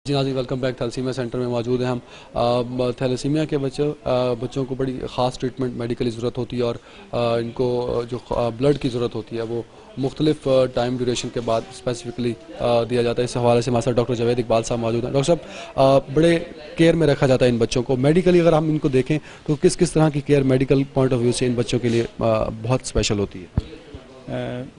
جی ناظرین، welcome back. Thalassaemia centre میں موجود ہیں ہم۔ تھیلیسیمیا کے بچوں کو بڑی خاص ٹریٹمنٹ میڈیکلی ضرورت ہوتی ہے، اور ان کو جو بلڈ کی ضرورت ہوتی ہے وہ مختلف ٹائم ڈیوریشن کے بعد اسپیسیفکلی دیا جاتا ہے۔ اس حوالے سے ہمارے ساتھ ڈاکٹر جاوید اقبال صاحب موجود ہیں۔ ڈاکٹر صاحب، بڑے کیئر میں رکھا جاتا ہے ان بچوں کو میڈیکلی، اگر ہم ان کو دیکھیں تو کس طرح کی care medical point of view سے ان بچوں کے لیے بہت اسپیشل ہوتی ہے؟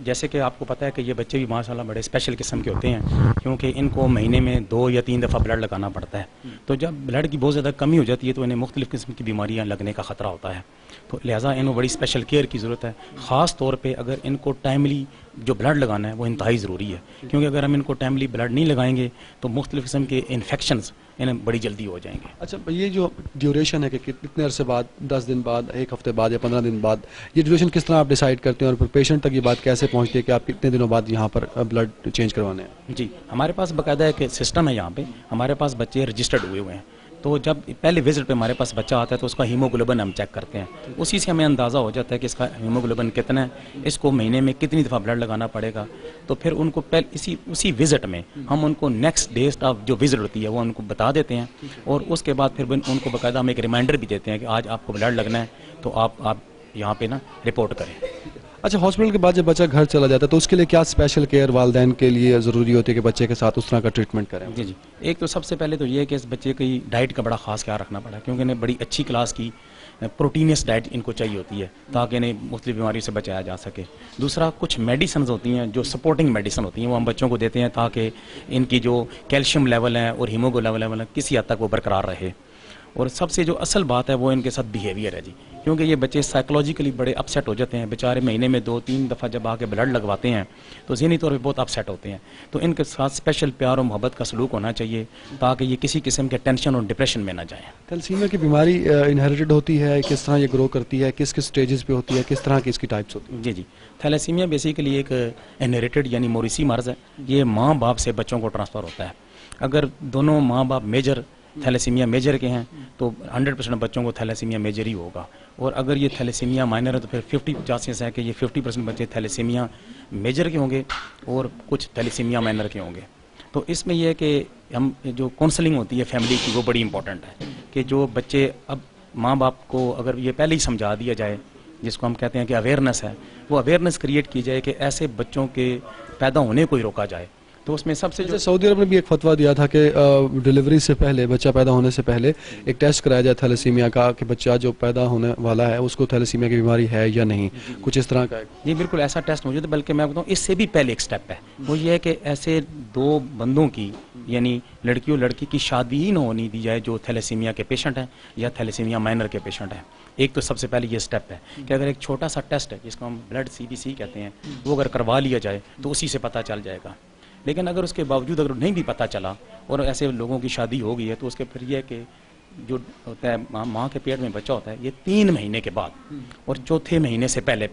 جیسے کہ آپ کو پتہ ہے کہ یہ بچے بھی ماشاءاللہ بڑے اسپیشل قسم کے ہوتے ہیں، کیونکہ ان کو مہینے میں 2 یا 3 دفعہ بلڈ لگانا پڑتا ہے۔ تو جب بلڈ کی بہت زیادہ کمی ہو جاتی ہے تو انہیں مختلف قسم کی بیماریاں لگنے کا خطرہ ہوتا ہے، تو لہٰذا انہیں بڑی اسپیشل کیئر کی ضرورت ہے۔ خاص طور پہ اگر ان کو ٹائملی جو بلڈ لگانا ہے وہ انتہائی ضروری ہے، کیونکہ اگر ہم ان کو ٹائملی بلڈ نہیں لگائیں گے تو مختلف قسم کے انفیکشنز انہیں بڑی جلدی ہو جائیں گے۔ اچھا، یہ جو ڈیوریشن ہے کہ کتنے عرصے بعد، 10 دن بعد، 1 ہفتے بعد یا 15 دن بعد، یہ ڈیوریشن کس طرح آپ ڈیسائیڈ کرتے ہیں، اور پھر پیشنٹ تک یہ بات کیسے پہنچتی ہے کہ آپ کتنے دنوں بعد یہاں پر بلڈ چینج کروانے ہیں؟ جی، ہمارے پاس باقاعدہ ایک سسٹم ہے یہاں پہ، ہمارے پاس بچے رجسٹرڈ ہوئے ہیں، تو جب پہلے وزٹ پہ ہمارے پاس بچہ آتا ہے تو اس کا ہیموگلوبن ہم چیک کرتے ہیں، اسی سے ہمیں اندازہ ہو جاتا ہے کہ اس کا ہیموگلوبن کتنا ہے، اس کو مہینے میں کتنی دفعہ بلڈ لگانا پڑے گا۔ تو پھر ان کو اسی وزٹ میں ہم ان کو نیکسٹ ڈیٹ آف جو وزٹ ہوتی ہے وہ ان کو بتا دیتے ہیں، اور اس کے بعد پھر ان کو باقاعدہ ہم ایک ریمائنڈر بھی دیتے ہیں کہ آج آپ کو بلڈ لگنا ہے، تو آپ یہاں پہ نا رپورٹ کریں۔ اچھا، ہاسپٹل کے بعد جب بچہ گھر چلا جاتا ہے تو اس کے لیے کیا اسپیشل کیئر والدین کے لیے ضروری ہوتی ہے کہ بچے کے ساتھ اس طرح کا ٹریٹمنٹ کریں؟ جی، ایک تو سب سے پہلے تو یہ ہے کہ اس بچے کی ڈائٹ کا بڑا خاص خیال رکھنا پڑا، کیونکہ انہیں بڑی اچھی کلاس کی پروٹینس ڈائٹ ان کو چاہیے ہوتی ہے تاکہ انہیں مختلف بیماریوں سے بچایا جا سکے۔ دوسرا، کچھ میڈیسنز ہوتی ہیں جو سپورٹنگ میڈیسن ہوتی ہیں، وہ ہم بچوں کو دیتے ہیں تاکہ ان کی جو کیلشیم لیول ہیں اور ہیموگلوبن لیول ہیں کسی حد تک وہ برقرار رہے۔ اور سب سے جو اصل بات ہے وہ ان کے ساتھ بیہیویئر ہے جی، کیونکہ یہ بچے سائیکولوجیکلی بڑے اپسیٹ ہو جاتے ہیں بیچارے، مہینے میں 2-3 دفعہ جب آ کے بلڈ لگواتے ہیں تو ذہنی طور پہ بہت اپسیٹ ہوتے ہیں، تو ان کے ساتھ اسپیشل پیار و محبت کا سلوک ہونا چاہیے تاکہ یہ کسی قسم کے ٹینشن اور ڈپریشن میں نہ جائیں۔ تھیلیسیمیا کی بیماری انہیریٹڈ ہوتی ہے؟ کس طرح یہ گرو کرتی ہے؟ کس سٹیجز پہ ہوتی ہے؟ کس طرح کی اس کی ٹائپس ہوتی ہیں؟ جی، تھیلیسیمیا بیسیکلی ایک انہیریٹڈ یعنی موریثی مرض ہے، یہ ماں باپ سے بچوں کو ٹرانسفر ہوتا ہے۔ اگر دونوں ماں باپ میجر تھیلیسیمیا میجر کے ہیں تو 100% بچوں کو تھیلیسیمیا میجر ہی ہوگا، اور اگر یہ تھیلیسیمیا مائنر ہے تو پھر 50 چانسز ہے کہ یہ 50% بچے تھیلیسیمیا میجر کے ہوں گے اور کچھ تھیلیسیمیا مائنر کے ہوں گے۔ تو اس میں یہ ہے کہ ہم جو کونسلنگ ہوتی ہے فیملی کی وہ بڑی امپورٹنٹ ہے، کہ جو بچے اب ماں باپ کو اگر یہ پہلے ہی سمجھا دیا جائے، جس کو ہم کہتے ہیں کہ اویئرنیس ہے، وہ اویئرنیس کریٹ کی جائے کہ ایسے بچوں کے پیدا ہونے کو ہی روکا جائے، تو اس میں سب سے جو سعودی عرب نے بھی ایک فتویٰ دیا تھا کہ ڈلیوری سے پہلے، بچہ پیدا ہونے سے پہلے ایک ٹیسٹ کرایا جائے تھیلیسیمیا کا کہ بچہ جو پیدا ہونے والا ہے اس کو تھیلیسیمیا کی بیماری ہے یا نہیں، کچھ اس طرح کا ہے؟ جی بالکل ایسا ٹیسٹ موجود ہے، بلکہ میں بتاؤں اس سے بھی پہلے ایک سٹیپ ہے، وہ یہ ہے کہ ایسے 2 بندوں کی یعنی لڑکی اور لڑکی کی شادی ہی نہ ہونی دی جائے جو تھیلیسیمیا کے پیشنٹ ہیں یا تھیلیسیمیا مائنر کے پیشنٹ ہیں۔ ایک تو سب سے پہلے یہ سٹیپ ہے کہ اگر ایک چھوٹا سا ٹیسٹ ہے جس کو ہم بلڈ CBC کہتے ہیں، وہ اگر کروا لیا جائے تو اسی سے پتہ چل جائے گا۔ لیکن اگر اس کے باوجود اگر نہیں بھی پتہ چلا اور ایسے لوگوں کی شادی ہو گئی ہے تو اس کے پھر یہ ہے کہ جو ہوتا ہے ماں کے پیٹ میں بچہ ہوتا ہے، یہ 3 مہینے کے بعد اور 4تھے مہینے سے پہلے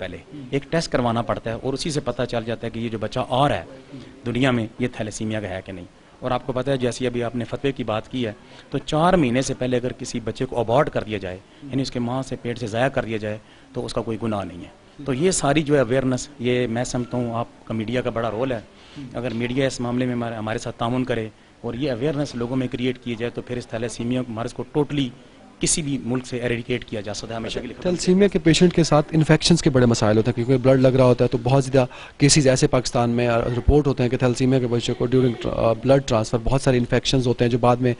ایک ٹیسٹ کروانا پڑتا ہے، اور اسی سے پتہ چل جاتا ہے کہ یہ جو بچہ آ رہا ہے دنیا میں یہ تھیلیسیمیا کا ہے کہ نہیں۔ اور آپ کو پتہ ہے جیسے ابھی آپ نے فتوے کی بات کی ہے، تو 4 مہینے سے پہلے اگر کسی بچے کو ابارٹ کر دیا جائے، یعنی اس کے ماں سے پیٹ سے ضائع کر دیا جائے، تو اس کا کوئی گناہ نہیں ہے۔ تو یہ ساری جو ہے اویئرنیس، یہ میں سمجھتا ہوں آپ کا میڈیا کا بڑا رول ہے، اگر میڈیا اس معاملے میں ہمارے ساتھ تعاون کرے اور یہ اویئرنیس لوگوں میں کریٹ کی جائے تو پھر اس تھیلیسیمیا مرض کو ٹوٹلی کسی بھی ملک سے ایریڈیکیٹ کیا جا سکتا ہے ہمیشہ کے لیے۔ تھیلیسیمیا کے پیشنٹ کے ساتھ انفیکشنز کے بڑے مسائل ہوتے ہیں، کیونکہ بلڈ لگ رہا ہوتا ہے تو بہت زیادہ کیسز ایسے پاکستان میں رپورٹ ہوتے ہیں کہ تھیلیسیمیا کے بچوں کو ڈیورنگ بلڈ ٹرانسفر بہت سارے انفیکشنز ہوتے ہیں جو بعد میں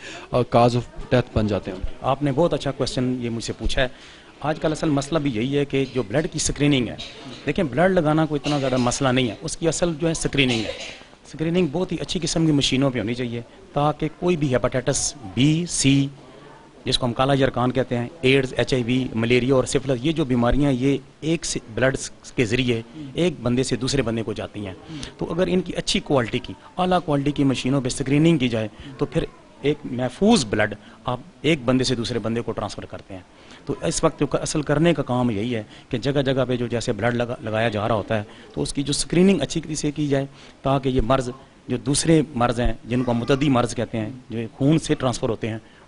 کاز آف ڈیتھ بن جاتے ہیں۔ آپ نے بہت اچھا کویشچن یہ مجھ سے پوچھا ہے۔ آج کل اصل مسئلہ بھی یہی ہے کہ جو بلڈ کی سکریننگ ہے، دیکھیں بلڈ لگانا کوئی اتنا زیادہ مسئلہ نہیں ہے، اس کی اصل جو ہے سکریننگ ہے۔ سکریننگ بہت ہی اچھی قسم کی مشینوں پہ ہونی چاہیے تاکہ کوئی بھی ہیپاٹائٹس B C، جس کو ہم کالا یرقان کہتے ہیں، ایڈز HIV ملیریا اور سفلس، یہ جو بیماریاں یہ ایک سے بلڈ کے ذریعے ایک بندے سے دوسرے بندے کو جاتی ہیں، تو اگر ان کی اچھی کوالٹی کی اعلیٰ کوالٹی کی مشینوں پہ سکریننگ کی جائے تو پھر ایک محفوظ بلڈ آپ ایک بندے سے دوسرے بندے کو ٹرانسفر کرتے ہیں۔ تو اس وقت اصل کرنے کا کام یہی ہے کہ جگہ جگہ پہ جو جیسے بلڈ لگایا جا رہا ہوتا ہے تو اس کی جو سکریننگ اچھی طریقے سے کی جائے تاکہ یہ مرض جو دوسرے مرض ہیں جن کو ہم متعدی مرض کہتے ہیں جو خون سے ٹرانسفر ہوتے ہیں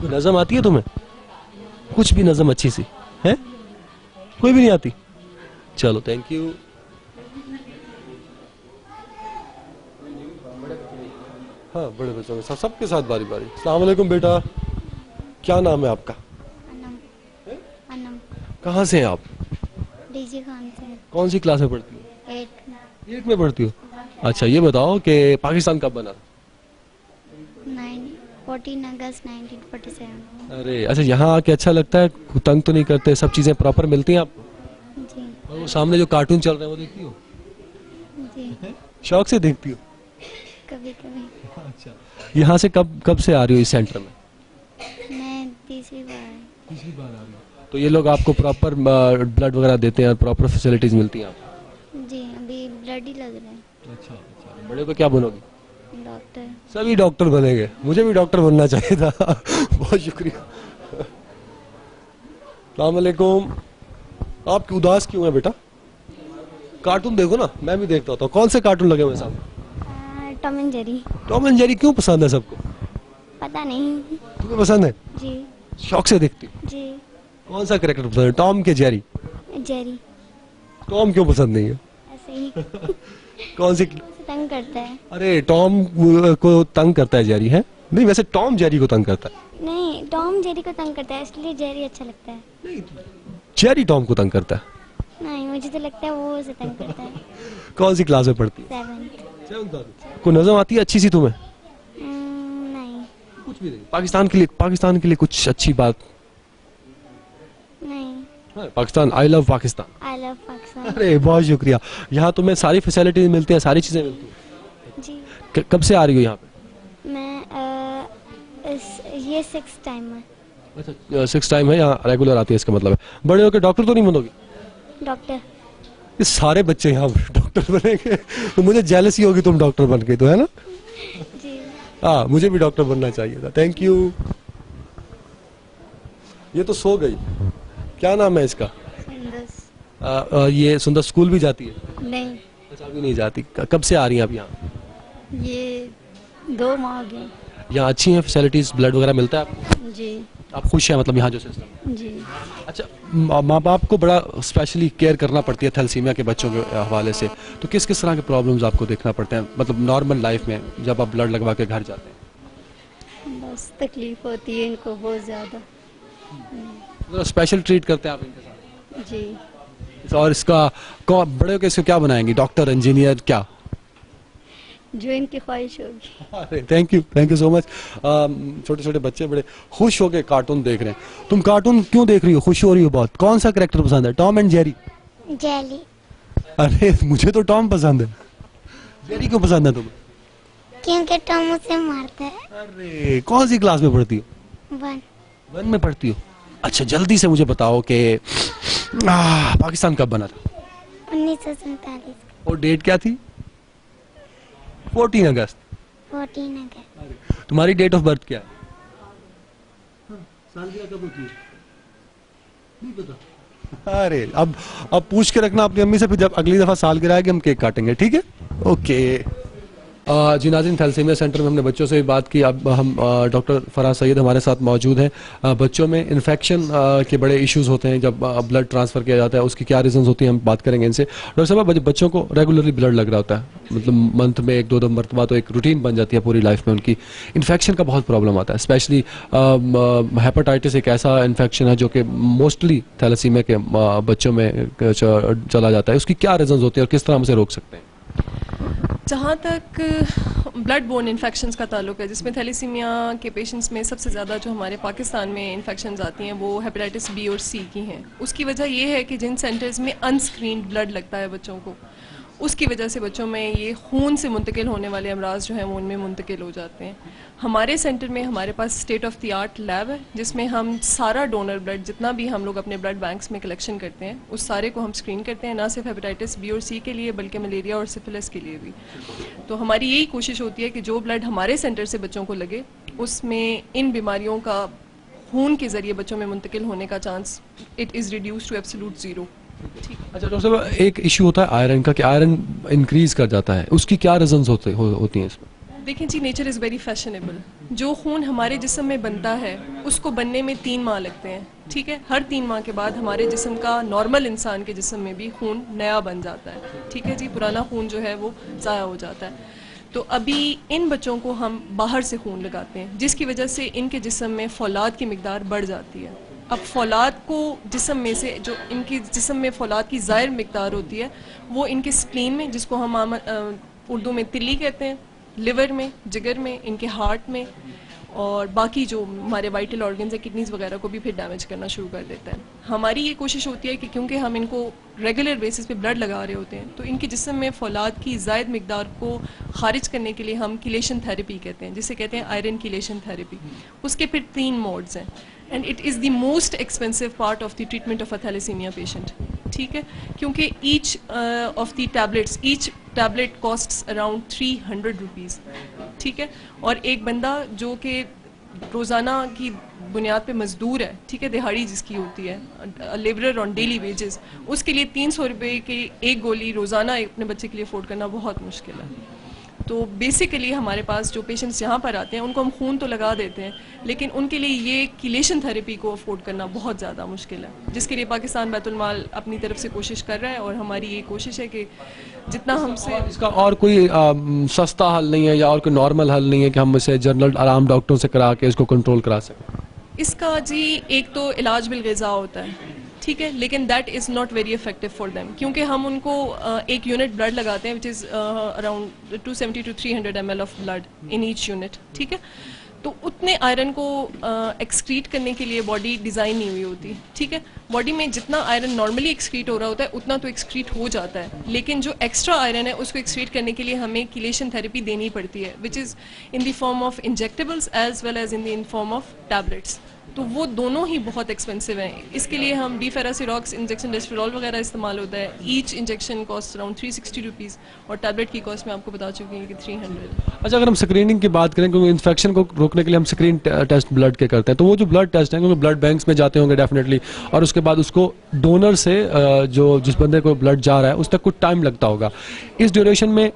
کوئی نظم آتی ہے تمہیں؟ کچھ بھی نظم اچھی سی ہے؟ کوئی بھی نہیں آتی؟ چلو تھینک یو. ہاں بڑے بچوں کے ساتھ، سب کے ساتھ باری باری. السلام علیکم بیٹا، کیا نام ہے آپ کا؟ انم. کہاں سے ہیں آپ؟ ڈی جی خان سے. کون سی کلاس میں پڑھتی ہو؟ 8 8 میں پڑھتی ہو. اچھا یہ بتاؤ کہ پاکستان کب بنا؟ 14 اگست 1947. ارے اچھا، یہاں آ کے اچھا لگتا ہے؟ تنگ تو نہیں کرتے؟ سب چیزیں پراپر ملتی ہیں آپ کو؟ جی. اور وہ سامنے جو کارٹون چل رہے ہیں وہ دیکھتی ہو؟ جی شوق سے دیکھتی ہو؟ کبھی کبھی. اچھا یہاں سے کب سے آ رہی ہو اس سینٹر میں؟ میں تیسری بار. تیسری بار آ رہی ہو. تو یہ لوگ آپ کو پراپر بلڈ وغیرہ دیتے ہیں اور پراپر فیسلٹیز ملتی ہیں آپ کو؟ جی ابھی بلڈ ہی لگ رہا ہے. اچھا اچھا. بڑے کو کیا بنو گی؟ ڈاکٹر. سبھی ڈاکٹر بنیں گے، مجھے بھی ڈاکٹر بننا چاہیے تھا. بہت شکریہ. السلام علیکم. آپ کی اداس کیوں ہے بیٹا؟ کارٹون دیکھو نا، میں بھی دیکھتا ہوتا ہوں. کون سے کارٹون لگے ہوئے سامنے؟ Tom and Jerry. Tom and Jerry کیوں پسند ہے سب کو؟ پتہ نہیں. تمہیں پسند ہے؟ جی. شوق سے دیکھتی ہو؟ جی. کون سا کریکٹر پسند ہے، ٹام کے جیری؟ جیری. ٹام کیوں پسند نہیں ہے؟ ایسے ہی کون سی؟ تنگ کرتا ہے. ارے ٹام کو تنگ کرتا ہے جیری ہے؟ نہیں ویسے ٹام جیری کو تنگ کرتا ہے. نہیں ٹام جیری کو تنگ کرتا ہے اس لیے جیری اچھا لگتا ہے. جیری ٹام کو تنگ کرتا ہے؟ نہیں مجھے تو لگتا ہے وہ اسے تنگ کرتا ہے. کون سی کلاس میں پڑھتی ہے؟ 7. کوئی نظم آتی ہے اچھی سی تمہیں؟ نہیں. کچھ بھی نہیں. پاکستان کے لیے کچھ اچھی بات؟ نہیں. پاکستان، آئی لو پاکستان. آئی لو پاکستان. ارے بہت شکریہ. یہاں تمہیں ساری فیسلٹیز ملتی ہیں، ساری چیزیں ملتی ہیں؟ جی. کب سے آ رہی ہو یہاں پہ؟ میں یہ 6 ٹائم ہے. اچھا 6 ٹائم ہے یہاں ریگولر آتی ہے، اس کا مطلب ہے بڑے ہو کے ڈاکٹر تو نہیں بنو گی؟ ڈاکٹر. یہ سارے بچے یہاں ڈاکٹر بنیں گے تو مجھے جیلسی ہوگی تم ڈاکٹر بن گئی تو، ہے نا؟ جی. ہاں مجھے بھی ڈاکٹر بننا چاہیے تھا. Thank you. یہ تو سو گئی. کیا نام ہے اس کا؟ یہ سندر اسکول بھی جاتی ہے؟ نہیں. اچھا ابھی نہیں جاتی. کب سے آ رہی ہیں آپ یہاں؟ یہ 2 ماہ ہو گئے. یہاں اچھی ہیں فیسلٹیز، بلڈ وغیرہ ملتا ہے آپ کو؟ جی. آپ خوش ہیں مطلب یہاں جو سسٹم؟ جی. اچھا ماں باپ کو بڑا اسپیشلی کیئر کرنا پڑتی ہے تھیلیسیمیا کے بچوں کے حوالے سے، تو کس کس طرح کے پرابلمز آپ کو دیکھنا پڑتے ہیں مطلب نارمل لائف میں جب آپ بلڈ لگوا کے گھر جاتے ہیں؟ بس تکلیف ہوتی ہے ان کو بہت زیادہ. اسپیشل ٹریٹ کرتے ہیں آپ ان کے ساتھ؟ جی. اور اس کا بڑے ہو کے اس کو کیا بنائیں گے، ڈاکٹر، انجینئر، کیا؟ جو ان کی خواہش ہوگی. تھینک یو سو مچ. چھوٹے چھوٹے بچے بڑے خوش ہو کے کارٹون دیکھ رہے ہیں. تم کارٹون کیوں دیکھ رہی ہو، خوش ہو رہی ہو بہت؟ کون سا کریکٹر پسند ہے، ٹام اینڈ جیری؟ جیلی. ارے مجھے تو ٹام پسند ہے. جیری کیوں پسند ہے تمہیں؟ کیونکہ ٹام اسے مارتا ہے. ارے کون سی کلاس میں پڑھتی ہو؟ 1 میں پڑھتی ہو. اچھا جلدی سے مجھے بتاؤ کہ پاکستان کب بنا تھا؟ 1947. اور ڈیٹ کیا تھی؟ 14 اگست. 14 اگست. تمہاری ڈیٹ آف برتھ کیا ہے؟ سالگرہ کب ہوتی ہے؟ نہیں پتا. ارے اب پوچھ کے رکھنا اپنی امی سے، پھر جب اگلی دفعہ سالگرہ آئے گی ہم کیک کاٹیں گے، ٹھیک ہے؟ اوکے. جی ناظرین، تھیلیسیمیا سینٹر میں ہم نے بچوں سے بھی بات کی. اب ہم ڈاکٹر فرح سید ہمارے ساتھ موجود ہیں. بچوں میں انفیکشن کے بڑے ایشوز ہوتے ہیں جب بلڈ ٹرانسفر کیا جاتا ہے، اس کی کیا ریزنز ہوتی ہیں ہم بات کریں گے ان سے. ڈاکٹر صاحب بچوں کو ریگولرلی بلڈ لگ رہا ہوتا ہے، مطلب منتھ میں 1-2 مرتبہ، تو ایک روٹین بن جاتی ہے پوری لائف میں ان کی. انفیکشن کا بہت پرابلم آتا ہے، اسپیشلی ہیپاٹائٹس ایک ایسا انفیکشن ہے جو کہ موسٹلی تھیلیسیمیا کے بچوں میں چلا جاتا ہے. اس کی کیا ریزنز ہوتی ہیں اور کس طرح ہم اسے روک سکتے ہیں؟ جہاں تک بلڈ بورن انفیکشنز کا تعلق ہے، جس میں تھیلیسیمیا کے پیشنٹس میں سب سے زیادہ جو ہمارے پاکستان میں انفیکشنز آتی ہیں وہ ہیپاٹائٹس بی اور سی کی ہیں. اس کی وجہ یہ ہے کہ جن سینٹرز میں انسکرینڈ بلڈ لگتا ہے بچوں کو، اس کی وجہ سے بچوں میں یہ خون سے منتقل ہونے والے امراض جو ہیں وہ ان میں منتقل ہو جاتے ہیں. ہمارے سینٹر میں ہمارے پاس state of the art lab ہے، جس میں ہم سارا ڈونر بلڈ جتنا بھی ہم لوگ اپنے بلڈ بینکس میں کلیکشن کرتے ہیں اس سارے کو ہم اسکرین کرتے ہیں، نہ صرف ہیپاٹائٹس بی اور سی کے لیے بلکہ ملیریا اور سفلس کے لیے بھی. تو ہماری یہی کوشش ہوتی ہے کہ جو بلڈ ہمارے سینٹر سے بچوں کو لگے اس میں ان بیماریوں کا خون کے ذریعے بچوں میں منتقل ہونے کا chance it is reduce to absolute 0. اچھا ڈاکٹر صاحب ایک ایشو ہوتا ہے آئرن کا کہ آئرن انکریز کر جاتا ہے، اس کی کیا ریزنز ہوتی ہیں اس میں؟ دیکھیں جی، نیچر از ویری فیشنیبل. جو خون ہمارے جسم میں بنتا ہے اس کو بننے میں 3 ماہ لگتے ہیں. ٹھیک ہے، ہر 3 ماہ کے بعد ہمارے جسم کا نارمل انسان کے جسم میں بھی خون نیا بن جاتا ہے. ٹھیک ہے جی، پرانا خون جو ہے وہ ضائع ہو جاتا ہے. تو ابھی ان بچوں کو ہم باہر سے خون لگاتے ہیں جس کی وجہ سے ان کے جسم میں فولاد کی مقدار بڑھ جاتی ہے. اب فولاد کو جسم میں سے، جو ان کے جسم میں فولاد کی زائد مقدار ہوتی ہے وہ ان کے سپلین میں، جس کو ہم اردو میں تلی کہتے ہیں، لیور میں، جگر میں، ان کے ہارٹ میں، اور باقی جو ہمارے وائٹل آرگنز ہیں، کڈنیز وغیرہ کو بھی پھر ڈیمیج کرنا شروع کر دیتا ہے. ہماری یہ کوشش ہوتی ہے کہ کیونکہ ہم ان کو ریگولر بیسس پہ بلڈ لگا رہے ہوتے ہیں تو ان کے جسم میں فولاد کی زائد مقدار کو خارج کرنے کے لیے ہم کیلیشن تھیراپی کہتے ہیں، جسے کہتے ہیں آئرن کیلیشن تھیراپی. اس کے پھر 3 موڈز ہیں and it is the most expensive part of the treatment of a thalassaemia patient. ٹھیک ہے، کیونکہ each of the tablets, each tablet costs around 300 rupees. ٹھیک ہے، اور ایک بندہ جو کہ روزانہ کی بنیاد پہ مزدور ہے، ٹھیک ہے، دہاڑی جس کی ہوتی ہے، لیبرر آن ڈیلی ویجز، اس کے لیے 300 روپے کی ایک گولی روزانہ اپنے بچے کے لیے افورڈ کرنا بہت مشکل ہے. تو بیسیکلی ہمارے پاس جو پیشنٹس یہاں پر آتے ہیں ان کو ہم خون تو لگا دیتے ہیں لیکن ان کے لیے یہ کیلیشن تھیراپی کو افورڈ کرنا بہت زیادہ مشکل ہے، جس کے لیے پاکستان بیت المال اپنی طرف سے کوشش کر رہا ہے. اور ہماری یہ کوشش ہے کہ جتنا ہم سے اس کا اور کوئی سستا حل نہیں ہے یا اور کوئی نارمل حل نہیں ہے کہ ہم اسے جنرل آرام ڈاکٹروں سے کرا کے اس کو کنٹرول کرا سکیں؟ اس کا جی ایک تو علاج بالغذا ہوتا ہے، ٹھیک ہے، لیکن that is not very effective for them, کیونکہ ہم ان کو ایک یونٹ بلڈ لگاتے ہیں which is around 270 to 300 ml of blood in each unit. ٹھیک ہے، تو اتنے آئرن کو ایکسکریٹ کرنے کے لیے باڈی ڈیزائن نہیں ہوئی ہوتی. ٹھیک ہے، باڈی میں جتنا آئرن نارملی ایکسکریٹ ہو رہا ہوتا ہے اتنا تو ایکسکریٹ ہو جاتا ہے، لیکن جو ایکسٹرا آئرن ہے اس کو ایکسکریٹ کرنے کے لیے ہمیں کیلیشن تھیراپی دینی پڑتی ہے which is in the form of injectables as well as in form of tablets. تو وہ دونوں ہی بہت ایکسپینسو ہیں. اس کے لیے ہم ڈی فیراسیروکس انجیکشن ڈیسفرول وغیرہ استعمال ہوتا ہے. Each injection cost around 360 rupees اور ٹیبلٹ کی کاسٹ میں آپ کو بتا چکی ہوں کہ 300. اچھا، اگر ہم اسکریننگ کی بات کریں کیونکہ انفیکشن کو روکنے کے لیے ہم اسکرین ٹیسٹ بلڈ کے کرتے ہیں، تو وہ جو بلڈ ٹیسٹ ہیں کیونکہ بلڈ بینکس میں جاتے ہوں گے ڈیفینیٹلی، اور اس کے بعد اس کو ڈونر سے جو جس بندے کو بلڈ جا رہا ہے اس تک کچھ ٹائم لگتا ہوگا. اس ڈیوریشن میں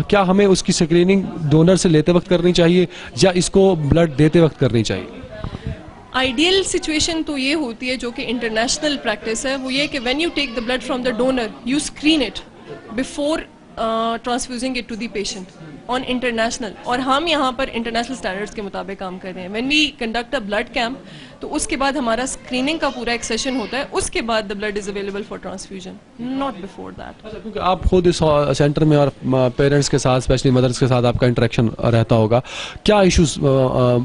کیا ہمیں اس کی اسکریننگ ڈونر سے لیتے وقت کرنی چاہیے یا اس کو بلڈ دیتے وقت کرنی چاہیے؟ آئیڈیل سچویشن تو یہ ہوتی ہے جو کہ انٹرنیشنل پریکٹس ہے، وہ یہ کہ when you take the blood from the donor you screen it before transfusing it to the patient on international. اور ہم یہاں پر انٹرنیشنل اسٹینڈرڈس کے مطابق کام کر رہے ہیں. When we conduct a blood camp تو اس کے بعد ہمارا اسکریننگ کا پورا ایک سیشن ہوتا ہے، اس کے بعد the blood is available for transfusion, not before that. کیونکہ آپ خود اس سینٹر میں اور پیرنٹس کے ساتھ اسپیشلی مدرس کے ساتھ آپ کا انٹریکشن رہتا ہوگا، کیا ایشوز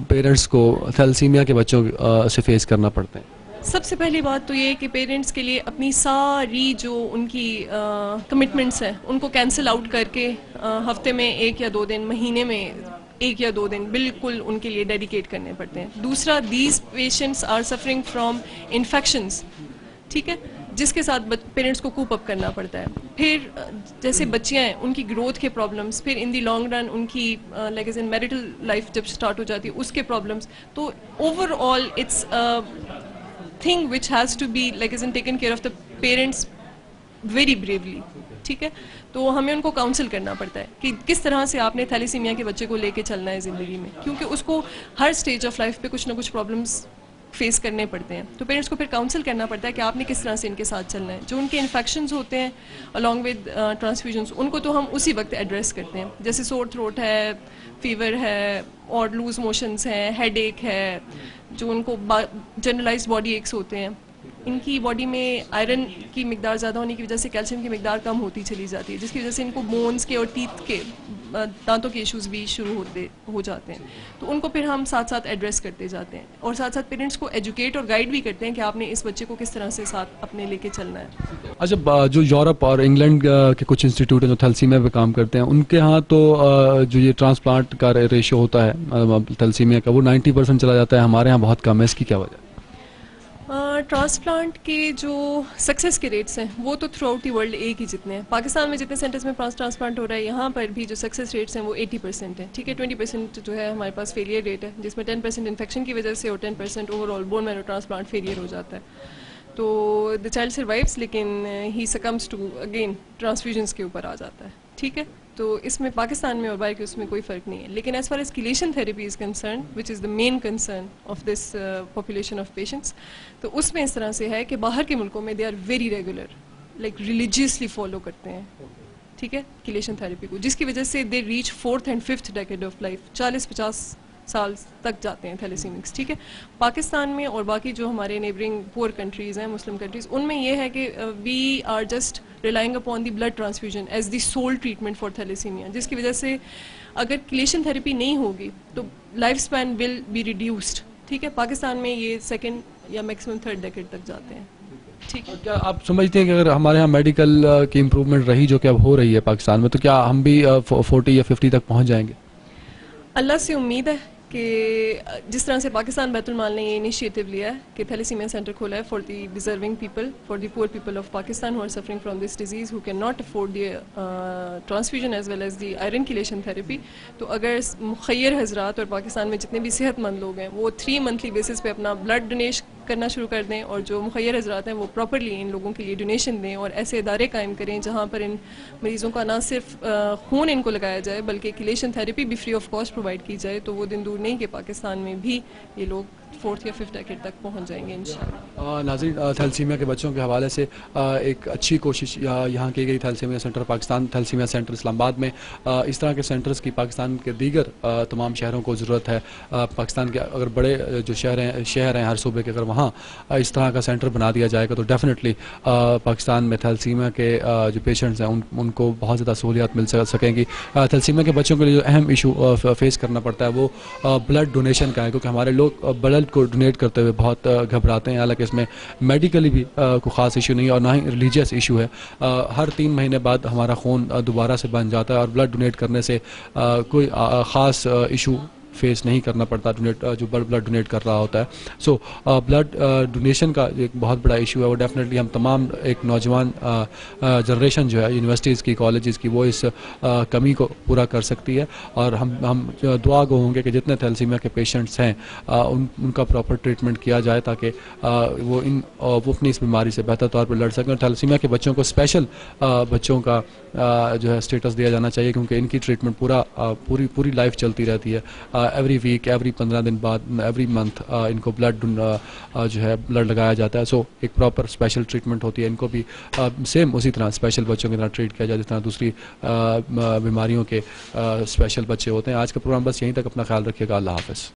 پیرنٹس کو تھیلیسیمیا کے بچوں سے فیس کرنا پڑتے ہیں؟ سب سے پہلی بات تو یہ کہ پیرنٹس کے لیے اپنی ساری جو ان کی کمٹمنٹس ہیں ان کو کینسل آؤٹ کر کے ہفتے میں 1 یا 2 دن، مہینے میں 1 یا 2 دن بالکل ان کے لیے ڈیڈیکیٹ کرنے پڑتے ہیں. دوسرا، these patients are suffering from infections, ٹھیک ہے، جس کے ساتھ پیرنٹس کو کوپ اپ کرنا پڑتا ہے. پھر جیسے بچیاں ہیں ان کی گروتھ کے پرابلمس، پھر ان دی لانگ رن ان کی like as in marital life جب اسٹارٹ ہو جاتی ہے اس کے پرابلمس. تو overall it's thing which has to be like as in taken care of the parents very bravely. ٹھیک ہے، تو ہمیں ان کو کاؤنسل کرنا پڑتا ہے کہ کس طرح سے آپ نے تھیلیسیمیا کے بچے کو لے کے چلنا ہے زندگی میں، کیونکہ اس کو ہر سٹیج آف لائف پہ کچھ نہ کچھ پرابلمس فیس کرنے پڑتے ہیں. تو پیرنٹس کو پھر کاؤنسل کرنا پڑتا ہے کہ آپ نے کس طرح سے ان کے ساتھ چلنا ہے. جو ان کے انفیکشنز ہوتے ہیں along with ٹرانسفیوژنس، ان کو تو ہم اسی وقت ایڈریس کرتے ہیں، جیسے سور تھروٹ ہے، فیور ہے، اور لوز موشنز ہیں، ہیڈ ایک ہے، جو ان کو جنرلائزڈ باڈی ایکس ہوتے ہیں. ان کی باڈی میں آئرن کی مقدار زیادہ ہونے کی وجہ سے کیلشیم کی مقدار کم ہوتی چلی جاتی ہے، جس کی وجہ سے ان کو بونز کے اور ٹیتھ کے دانتوں کے ایشوز بھی شروع ہو جاتے ہیں. تو ان کو پھر ہم ساتھ ساتھ ایڈریس کرتے جاتے ہیں اور ساتھ ساتھ پیرنٹس کو ایجوکیٹ اور گائیڈ بھی کرتے ہیں کہ آپ نے اس بچے کو کس طرح سے ساتھ اپنے لے کے چلنا ہے. اچھا، جو یورپ اور انگلینڈ کے کچھ انسٹیٹیوٹ ہیں جو تھیلیسیمیا پہ کام کرتے ہیں، ان کے ہاں تو جو یہ ٹرانسپلانٹ کا ریشو ہوتا ہے تھیلیسیمیا کا وہ 90% چلا جاتا ہے، ہمارے یہاں بہت کم ہے. اس کی کیا وجہ؟ ٹرانسپلانٹ کے جو سکسیس کے ریٹس ہیں وہ تو تھرو آؤٹ دی ورلڈ ایک ہی جتنے ہیں. پاکستان میں جتنے سینٹرز میں ٹرانسپلانٹ ہو رہا ہے یہاں پر بھی جو سکسیس ریٹس ہیں وہ 80% ہیں. ٹھیک ہے، 20% جو ہے ہمارے پاس فیلئر ریٹ ہے، جس میں 10% انفیکشن کی وجہ سے اور 10% over all bone marrow transplant failure ہو جاتا ہے. تو دا چائلڈ سروائیوز لیکن he succumbs to again transfusions کے اوپر آ جاتا ہے. ٹھیک ہے، تو اس میں پاکستان میں اور باہر کے اس میں کوئی فرق نہیں ہے. لیکن as far as chelation therapy is concern which is the main concern of this population of patients, تو اس میں اس طرح سے ہے کہ باہر کے ملکوں میں they are very regular, like religiously follow کرتے ہیں, ٹھیک ہے, کیلیشن تھراپی کو, جس کی وجہ سے they reach 4th and 5th decade of life, 40-50 سال تک جاتے ہیں تھیلیسیمکس, ٹھیک ہے. پاکستان میں اور باقی جو ہمارے نیبرنگ پور کنٹریز ہیں, مسلم کنٹریز, ان میں یہ ہے کہ we are just relying upon the blood transfusion as the sole treatment for thalassaemia, جس کی وجہ سے اگر کیلیشن تھراپی نہیں ہوگی تو life span will be reduced, ٹھیک ہے. پاکستان میں یہ 2nd یا میکسیمم 3rd ڈیکیڈ تک جاتے ہیں, ٹھیک ہے. کیا آپ سمجھتے ہیں کہ اگر ہمارے یہاں میڈیکل کی امپروومنٹ رہی جو کہ اب ہو رہی ہے پاکستان میں, تو کیا ہم بھی 40 یا 50 تک پہنچ جائیں گے؟ اللہ سے امید ہے کہ جس طرح سے پاکستان بیت المال نے یہ انیشیٹو لیا ہے کہ تھیلیسیمیا سینٹر کھولا ہے for the deserving people, for the poor people of Pakistan who are suffering from this disease, who can not afford the transfusion as well as the iron chelation therapy. تو اگر مخیر حضرات اور پاکستان میں جتنے بھی صحت مند لوگ ہیں وہ 3 منتھلی بیسس پہ اپنا بلڈ ڈونیٹ کرنا شروع کر دیں, اور جو مخیر حضرات ہیں وہ پراپرلی ان لوگوں کے لیے ڈونیشن دیں, اور ایسے ادارے قائم کریں جہاں پر ان مریضوں کا نہ صرف خون ان کو لگایا جائے بلکہ کیلیشن تھراپی بھی فری آف کاسٹ پرووائڈ کی جائے, تو وہ دن دور نہیں کہ پاکستان میں بھی یہ لوگ 4th یا 5th ڈیکیڈ تک پہنچ جائیں گے انشاءاللہ. ناظرین, تھیلیسیمیا کے بچوں کے حوالے سے ایک اچھی کوشش یہاں کی گئی. Thalassemia centre Pakistan, thalassemia centre Islamabad میں اس طرح کے سینٹرز کی پاکستان کے دیگر تمام شہروں کو ضرورت ہے. پاکستان کے اگر بڑے جو شہر ہیں ہر صوبے کے, اگر وہاں اس طرح کا سینٹر بنا دیا جائے گا تو ڈیفینیٹلی پاکستان میں تھیلیسیمیا کے جو پیشنٹس ہیں ان کو بہت زیادہ سہولیات مل سکیں گی. تھیلیسیمیا کے بچوں کے لیے جو اہم ایشو فیس کرنا پڑتا ہے وہ بلڈ ڈونیشن کا ہے, کیونکہ ہمارے لوگ بلڈ کو ڈونیٹ کرتے ہوئے بہت گھبراتے ہیں. حالانکہ اس میں میڈیکلی بھی کوئی خاص ایشو نہیں ہے اور نہ ہی ریلیجیس ایشو ہے. ہر 3 مہینے بعد ہمارا خون دوبارہ سے بن جاتا ہے اور بلڈ ڈونیٹ کرنے سے کوئی خاص ایشو فیس نہیں کرنا پڑتا جو بلڈ ڈونیٹ کر رہا ہوتا ہے. سو بلڈ ڈونیشن کا ایک بہت بڑا ایشو ہے, وہ ڈیفینیٹلی ہم تمام ایک نوجوان جنریشن جو ہے یونیورسٹیز کی, کالجز کی, وہ اس کمی کو پورا کر سکتی ہے. اور ہم دعا گو ہوں گے کہ جتنے تھیلیسیمیا کے پیشنٹس ہیں ان کا پراپر ٹریٹمنٹ کیا جائے تاکہ وہ اپنی اس بیماری سے بہتر طور پر لڑ سکیں. اور تھیلیسیمیا کے بچوں کو اسپیشل بچوں کا جو ہے اسٹیٹس دیا جانا چاہیے, کیونکہ ان کی ٹریٹمنٹ پوری لائف چلتی رہتی ہے. ایوری ویک, ایوری 15 دن بعد, ایوری منتھ ان کو بلڈ جو ہے بلڈ لگایا جاتا ہے. سو ایک پراپر اسپیشل ٹریٹمنٹ ہوتی ہے. ان کو بھی سیم اسی طرح اسپیشل بچوں کی طرح ٹریٹ کیا جائے جس طرح دوسری بیماریوں کے اسپیشل بچے ہوتے ہیں. آج کا پروگرام بس یہیں تک, اپنا خیال رکھیے گا, اللہ حافظ.